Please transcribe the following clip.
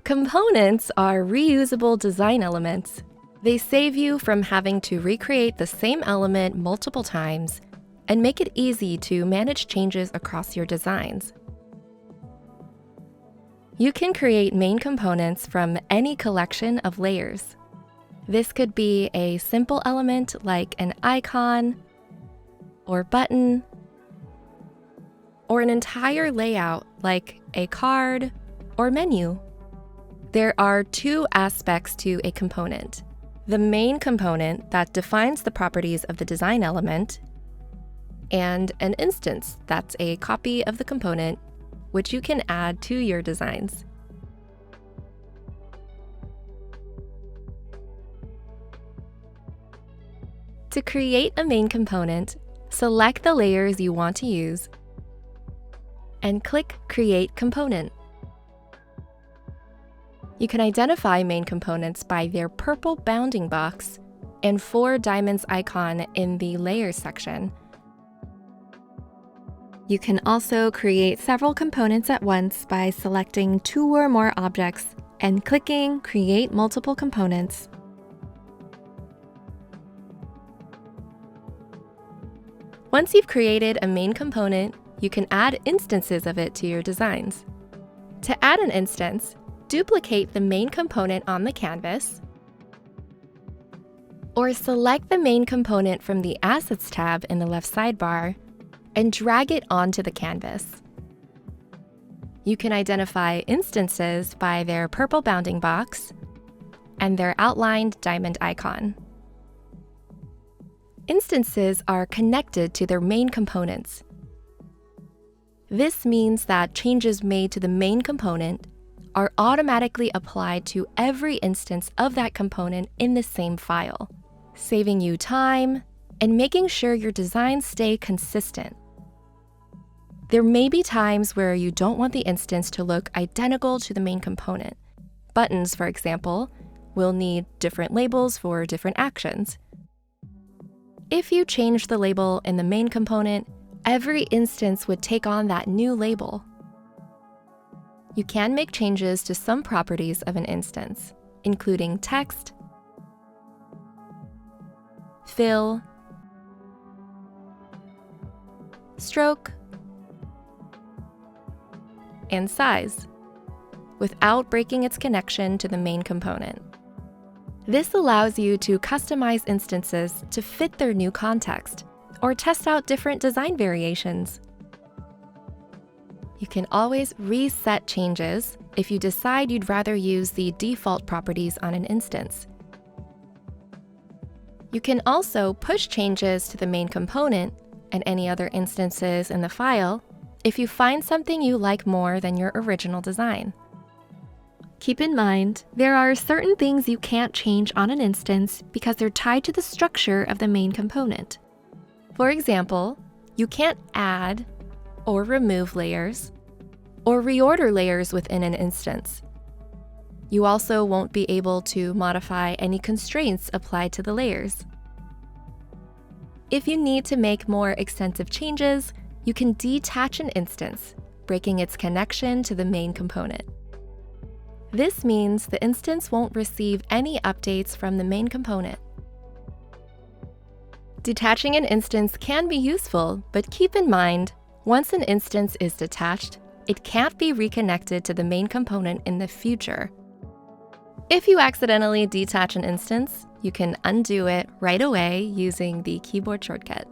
Components are reusable design elements. They save you from having to recreate the same element multiple times and make it easy to manage changes across your designs. You can create main components from any collection of layers. This could be a simple element like an icon or button, or an entire layout like a card or menu. There are two aspects to a component: the main component that defines the properties of the design element, and an instance that's a copy of the component which you can add to your designs. To create a main component, select the layers you want to use and click Create Component. You can identify main components by their purple bounding box and 4 diamonds icon in the Layers section. You can also create several components at once by selecting 2 or more objects and clicking Create Multiple Components. Once you've created a main component, you can add instances of it to your designs. To add an instance, duplicate the main component on the canvas, or select the main component from the Assets tab in the left sidebar and drag it onto the canvas. You can identify instances by their purple bounding box and their outlined diamond icon. Instances are connected to their main components. This means that changes made to the main component are automatically applied to every instance of that component in the same file, saving you time and making sure your designs stay consistent. There may be times where you don't want the instance to look identical to the main component. Buttons, for example, will need different labels for different actions. If you change the label in the main component, every instance would take on that new label. You can make changes to some properties of an instance, including text, fill, stroke, and size, without breaking its connection to the main component. This allows you to customize instances to fit their new context, or test out different design variations. You can always reset changes if you decide you'd rather use the default properties on an instance. You can also push changes to the main component and any other instances in the file if you find something you like more than your original design. Keep in mind, there are certain things you can't change on an instance because they're tied to the structure of the main component. For example, you can't add or remove layers, or reorder layers within an instance. You also won't be able to modify any constraints applied to the layers. If you need to make more extensive changes, you can detach an instance, breaking its connection to the main component. This means the instance won't receive any updates from the main component. Detaching an instance can be useful, but keep in mind, once an instance is detached, it can't be reconnected to the main component in the future. If you accidentally detach an instance, you can undo it right away using the keyboard shortcut.